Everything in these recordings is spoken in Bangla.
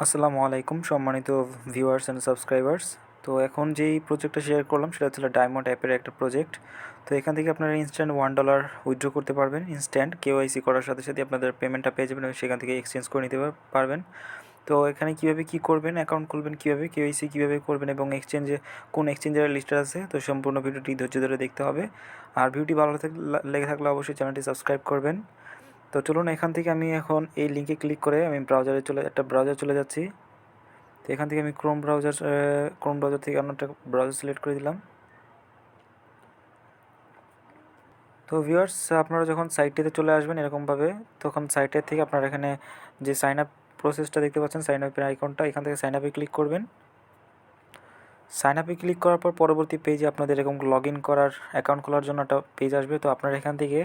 আসসালামু আলাইকুম সম্মানিত ভিউয়ার্স অ্যান্ড সাবস্ক্রাইবার্স। তো এখন যেই প্রজেক্টটা শেয়ার করলাম সেটা হচ্ছে ডায়মন্ড অ্যাপের একটা প্রজেক্ট। তো এখান থেকে আপনারা ইনস্ট্যান্ট $1 উইথড্র করতে পারবেন। ইনস্ট্যান্ট কেওয়াইসি করার সাথে সাথে আপনাদের পেমেন্টটা পেয়ে যাবেন এবং সেখান থেকে এক্সচেঞ্জ করে নিতে পারবেন। তো এখানে কীভাবে কী করবেন, অ্যাকাউন্ট খুলবেন কীভাবে, কেওয়াইসি কীভাবে করবেন এবং এক্সচেঞ্জে কোন এক্সচেঞ্জের লিস্টে আছে, তো সম্পূর্ণ ভিডিওটি ধৈর্য ধরে দেখতে হবে। আর ভিডিওটি ভালো লেগে থাকলে অবশ্যই চ্যানেলটি সাবস্ক্রাইব করবেন। তো চলুন এখান থেকে আমি এখন এই লিঙ্কে ক্লিক করে আমি একটা ব্রাউজার চলে যাচ্ছি। তো এখান থেকে আমি ক্রোম ব্রাউজার থেকে অন্য একটা ব্রাউজার সিলেক্ট করে দিলাম। তো ভিউয়ার্স, আপনারা যখন সাইটটিতে চলে আসবেন এরকমভাবে, তখন সাইটের থেকে আপনারা এখানে যে সাইন আপ প্রসেসটা দেখতে পাচ্ছেন, সাইন আপের আইকনটা, এখান থেকে সাইন আপে ক্লিক করবেন। সাইন আপে ক্লিক করার পর পরবর্তী পেজে আপনাদের এরকম লগ ইন করার, অ্যাকাউন্ট খোলার জন্য একটা পেজ আসবে। তো আপনারা এখান থেকে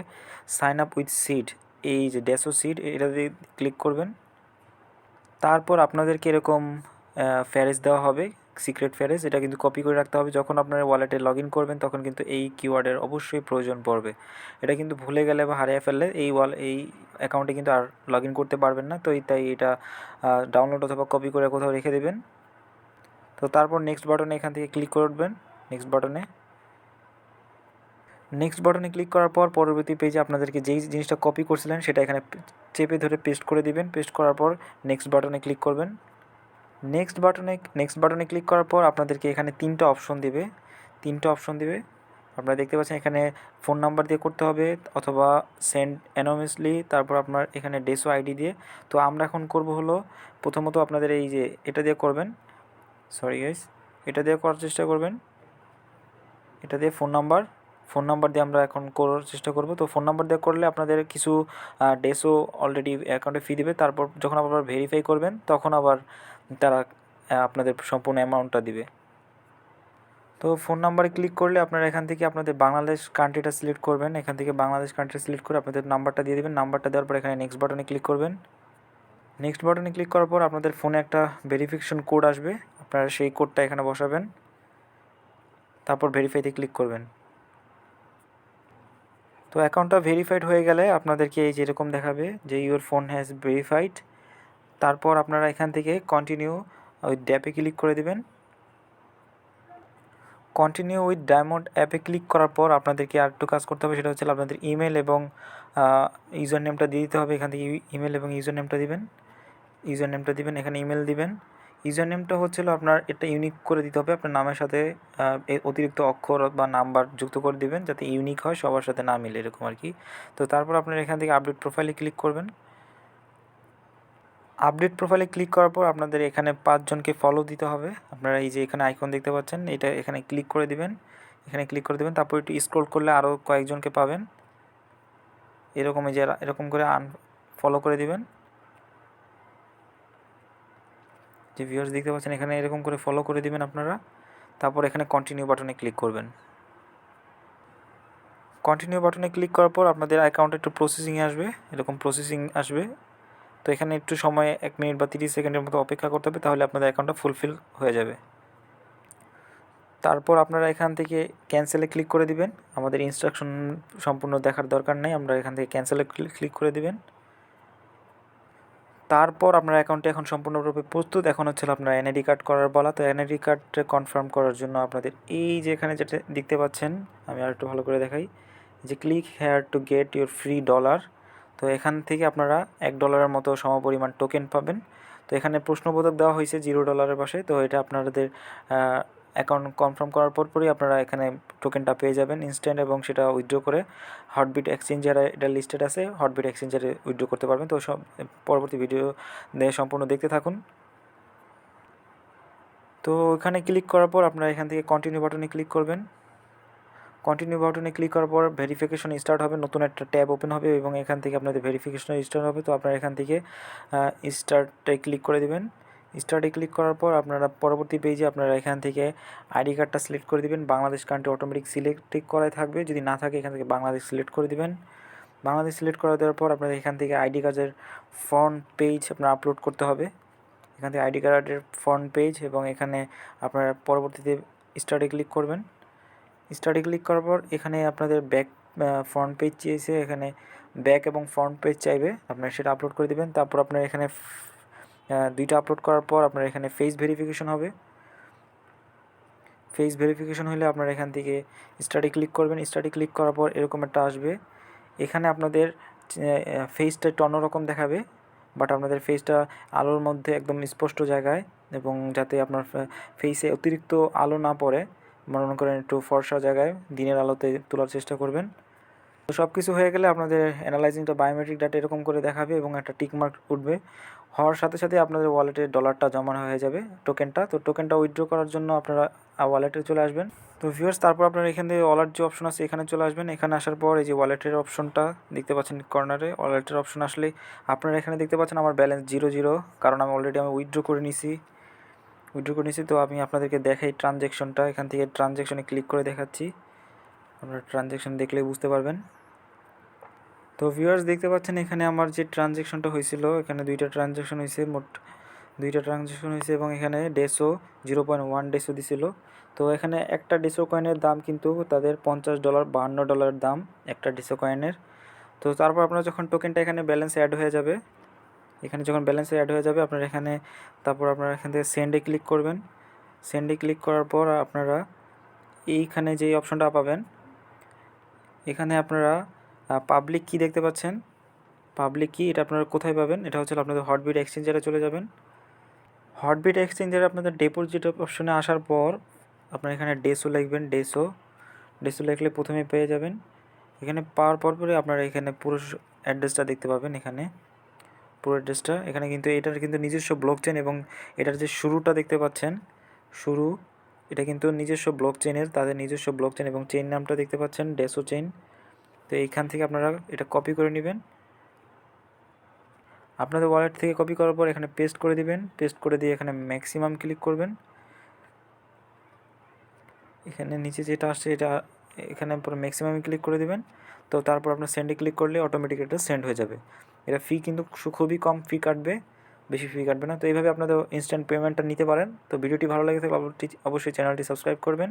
সাইন আপ উইথ সিড, এই যে ডেসো সিড, এটা দিয়ে ক্লিক করবেন। তারপর আপনাদেরকে এরকম ফ্যারেজ দেওয়া হবে, সিক্রেট ফ্যারেজ। এটা কিন্তু কপি করে রাখতে হবে। যখন আপনার ওয়ালেটে লগ ইন করবেন তখন কিন্তু এই কিওয়ার্ডের অবশ্যই প্রয়োজন পড়বে। এটা কিন্তু ভুলে গেলে বা হারিয়ে ফেললে এই অ্যাকাউন্টে কিন্তু আর লগ ইন করতে পারবেন না। তো তাই এটা ডাউনলোড অথবা কপি করে কোথাও রেখে দেবেন। তো তারপর নেক্সট বাটনে এখান থেকে ক্লিক করবেন। নেক্সট বাটনে ক্লিক করার পর পরবর্তী পেজে আপনাদেরকে যেই জিনিসটা কপি করছিলেন সেটা এখানে চেপে ধরে পেস্ট করে দিবেন। পেস্ট করার পর নেক্সট বাটনে ক্লিক করবেন। নেক্সট বাটনে ক্লিক করার পর আপনাদেরকে এখানে তিনটা অপশন দিবে। আপনারা দেখতে পাচ্ছেন এখানে ফোন নাম্বার দিয়ে করতে হবে অথবা সেন্ড অ্যানোনিমাসলি, তারপর আপনার এখানে ডেসো আইডি দিয়ে। তো আমরা এখন করব হলো, প্রথমত আপনাদের এই যে এটা দিয়ে করবেন, সরি গাইস, এটা দিয়ে করার চেষ্টা করবেন। এটা দিয়ে ফোন নাম্বার দিয়ে আমরা এখন করার চেষ্টা করব। তো ফোন নাম্বার দিয়ে করলে আপনাদের কিছু ডেসো অলরেডি অ্যাকাউন্টে ফি দিবে। তারপর যখন আবার ভেরিফাই করবেন তখন আবার তারা আপনাদের সম্পূর্ণ অ্যামাউন্টটা দিবে। তো ফোন নাম্বারে ক্লিক করলে আপনারা এখান থেকে আপনাদের বাংলাদেশ কান্ট্রিটা সিলেক্ট করবেন। এখান থেকে বাংলাদেশ কান্ট্রি সিলেক্ট করে আপনাদের নাম্বারটা দিয়ে দেবেন। নাম্বারটা দেওয়ার পর এখানে নেক্সট বাটনে ক্লিক করবেন। নেক্সট বাটনে ক্লিক করার পর আপনাদের ফোনে একটা ভেরিফিকেশন কোড আসবে, আপনারা সেই কোডটা এখানে বসাবেন। তারপর ভেরিফাইতে ক্লিক করবেন। তো অ্যাকাউন্টটা ভেরিফাইড হয়ে গেলে আপনাদেরকে এই যেরকম দেখাবে যে ইউর ফোন হ্যাজ ভেরিফাইড। তারপর আপনারা এখান থেকে কন্টিনিউ উইথ অ্যাপে ক্লিক করে দেবেন। কন্টিনিউ উইথ ডায়মন্ড অ্যাপে ক্লিক করার পর আপনাদেরকে আরেকটু কাজ করতে হবে, সেটা হচ্ছে আপনাদের ইমেল এবং ইউজার নেমটা দিয়ে দিতে হবে। এখান থেকে ইমেল এবং ইউজার নেমটা দিবেন, এখানে ইমেল দিবেন। ইউজার নেমটা হচ্ছিল আপনার এটা ইউনিক করে দিতে হবে, আপনার নামের সাথে অতিরিক্ত অক্ষর বা নাম্বার যুক্ত করে দিবেন যাতে ইউনিক হয়, সবার সাথে না মিলে এরকম আর কি। তো তারপর আপনারা এখান থেকে আপডেট প্রোফাইলে ক্লিক করবেন। আপডেট প্রোফাইলে ক্লিক করার পর আপনাদের এখানে 5 জনকে ফলো দিতে হবে। আপনারা এই যে এখানে আইকন দেখতে পাচ্ছেন, এটা এখানে ক্লিক করে দিবেন। তারপর একটু স্ক্রল করলে আরও কয়েকজনকে পাবেন। এরকম এই যে এরকম করে ফলো করে দিবেন। যে ভিউয়ার্স দেখতে পাচ্ছেন এখানে এরকম করে ফলো করে দিবেন আপনারা। তারপর এখানে কন্টিনিউ বাটনে ক্লিক করবেন। কন্টিনিউ বাটনে ক্লিক করার পর আপনাদের অ্যাকাউন্টে একটু প্রসেসিং আসবে। তো এখানে একটু সময় 1 মিনিট বা 30 সেকেন্ডের মতো অপেক্ষা করতে হবে, তাহলে আপনাদের অ্যাকাউন্টটা ফুলফিল হয়ে যাবে। তারপর আপনারা এখান থেকে ক্যান্সেলে ক্লিক করে দিবেন। আমাদের ইনস্ট্রাকশন সম্পূর্ণ দেখার দরকার নেই, আমরা এখান থেকে ক্যান্সেলে ক্লিক করে দিবেন। তারপর আপনার অ্যাকাউন্টটি এখন সম্পূর্ণরূপে প্রস্তুত। এখন হচ্ছে আপনার এনআইডি কার্ড করার বলা। তো এনআইডি কার্ড কনফার্ম করার জন্য আপনাদের এই যে এখানে যেটা দেখতে পাচ্ছেন, আমি আর একটু ভালো করে দেখাই, যে click here to get your free dollar. তো এখান থেকে আপনারা $1 মতো সমপরিমাণ টোকেন পাবেন। তো এখানে প্রশ্নবোধক দেওয়া হয়েছে $0 পাশে। তো এটা আপনাদের অ্যাকাউন্ট কনফার্ম করার পরই আপনারা এখানে টোকেনটা পেয়ে যাবেন ইনস্ট্যান্ট, এবং সেটা উইথড্র করে হটবিট এক্সচেঞ্জারে এটা লিস্টেড আছে, হটবিট এক্সচেঞ্জারে উইথড্র করতে পারবেন। তো পরবর্তী ভিডিও সম্পূর্ণ দেখতে থাকুন। তো এখানে ক্লিক করার পর আপনারা এখান থেকে কন্টিনিউ বাটনে ক্লিক করবেন। কন্টিনিউ বাটনে ক্লিক করার পর ভেরিফিকেশন স্টার্ট হবে, নতুন একটা ট্যাব ওপেন হবে এবং এখান থেকে আপনাদের ভেরিফিকেশন স্টার্ট হবে। তো আপনারা এখান থেকে স্টার্টে ক্লিক করে দেবেন। স্টার্টে ক্লিক করার পর আপনারা পরবর্তী পেজে আপনারা এখান থেকে আইডি কার্ডটা সিলেক্ট করে দেবেন। বাংলাদেশ কান্ট্রি অটোমেটিক সিলেক্ট করাই থাকবে, যদি না থাকে এখান থেকে বাংলাদেশ সিলেক্ট করে দেবেন। বাংলাদেশ সিলেক্ট করে দেওয়ার পর আপনাদের এখান থেকে আইডি কার্ডের ফ্রন্ট পেজ আপনার আপলোড করতে হবে। এখান থেকে আইডি কার্ডের ফ্রন্ট পেজ, এবং এখানে আপনারা পরবর্তীতে স্টার্টে ক্লিক করবেন। স্টার্টে ক্লিক করার পর এখানে আপনাদের ফ্রন্ট পেজ চেয়েছে, এখানে ব্যাক এবং ফ্রন্ট পেজ চাইবে, আপনারা সেটা আপলোড করে দেবেন। তারপর আপনার এখানে দুইটা আপলোড করার পর আপনার এখানে ফেস ভেরিফিকেশন হবে। ফেস ভেরিফিকেশন হলে আপনারা এখান থেকে স্টার্টে ক্লিক করবেন। স্টার্টে ক্লিক করার পর এরকম একটা আসবে। এখানে আপনাদের ফেসটা একটু অন্যরকম দেখাবে, বাট আপনাদের ফেসটা আলোর মধ্যে একদম স্পষ্ট জায়গায়, এবং যাতে আপনার ফেসে অতিরিক্ত আলো না পড়ে, মনে করেন একটু ফর্সা জায়গায় দিনের আলোতে তোলার চেষ্টা করবেন। তো সব কিছু হয়ে গেলে আপনাদের অ্যানালাইজিংটা বায়োমেট্রিক ডাটা এরকম করে দেখাবে এবং একটা টিক মার্ক উঠবে। হওয়ার সাথে সাথে আপনাদের ওয়ালেটে ডলারটা জমা হয়ে যাবে, টোকেনটা। তো টোকেনটা উইথড্র করার জন্য আপনারা ওয়ালেটে চলে আসবেন। তো ভিউয়ার্স, তারপর আপনারা এখান থেকে ওয়ালেট যে অপশন আছে এখানে চলে আসবেন। এখানে আসার পর এই যে ওয়ালেটের অপশনটা দেখতে পাচ্ছেন কর্নারে, ওয়ালেটের অপশন আসলে আপনারা এখানে দেখতে পাচ্ছেন আমার ব্যালেন্স 0 কারণ আমি অলরেডি উইথড্র করে নিছি। তো আমি আপনাদেরকে দেখাই ট্রানজ্যাকশনটা। এখান থেকে ট্রানজ্যাকশনে ক্লিক করে দেখাচ্ছি, আপনারা ট্রানজ্যাকশন দেখলেই বুঝতে পারবেন। তো ভিউয়ার্স, দেখতে পাচ্ছেন এখানে আমার যে ট্রানজ্যাকশনটা হয়েছিল, এখানে দুইটা ট্রানজ্যাকশন হয়েছে, মোট দুইটা ট্রানজ্যাকশন হয়েছে, এবং এখানে ডেসো 0.1 ডেসো দিছিল। তো এখানে একটা ডেসো কয়েনের দাম কিন্তু তাদের $50, $52 দাম একটা ডেসো কয়েনের। তো তারপর আপনার যখন টোকেনটা এখানে ব্যালেন্স অ্যাড হয়ে যাবে, আপনার এখানে তারপর আপনারা এখান থেকে সেন্ডে ক্লিক করবেন। সেন্ডে ক্লিক করার পর আপনারা এইখানে যেই অপশনটা পাবেন, এখানে আপনারা পাবলিক কি দেখতে পাচ্ছেন, পাবলিক কি, এটা আপনারা কোথায় পাবেন? এটা হচ্ছে আপনাদের হটবিট এক্সচেঞ্জারে চলে যাবেন। হটবিট এক্সচেঞ্জারে আপনাদের ডিপোজিট অপশনে আসার পর আপনারা এখানে ডেসো লিখবেন। ডেসো লিখলে প্রথমে পেয়ে যাবেন। এখানে পাওয়ার পরে আপনারা এখানে পুরো অ্যাড্রেসটা দেখতে পাবেন। এখানে পুরো অ্যাড্রেসটা এখানে কিন্তু এটার কিন্তু নিজস্ব ব্লকচেন, এবং এটার যে শুরুটা দেখতে পাচ্ছেন, এটা কিন্তু নিজস্ব ব্লকচেনের, তাদের নিজস্ব ব্লকচেন, এবং চেইন নামটা দেখতে পাচ্ছেন ডেসো চেইন। তো এইখান থেকে আপনারা এটা কপি করে নেবেন। আপনাদের ওয়ালেট থেকে কপি করার পর এখানে পেস্ট করে দিবেন। পেস্ট করে দিয়ে এখানে ম্যাক্সিমাম ক্লিক করবেন। এখানে নিচে যেটা আসছে এটা এখানে পুরো ম্যাক্সিমামে ক্লিক করে দিবেন। তো তারপর আপনার সেন্ডে ক্লিক করলে অটোমেটিক এটা সেন্ড হয়ে যাবে। এটা ফি কিন্তু খুবই কম ফি কাটবে, বেশি ফি কাটবে না। তো এইভাবে আপনাদের ইনস্ট্যান্ট পেমেন্টটা নিতে পারেন। তো ভিডিওটি ভালো লাগে থাকলে অবশ্যই চ্যানেলটি সাবস্ক্রাইব করবেন,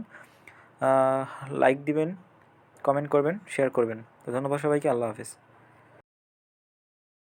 লাইক দিবেন, কমেন্ট করবেন, শেয়ার করবেন। তো ধন্যবাদ সবাইকে, আল্লাহ হাফেজ।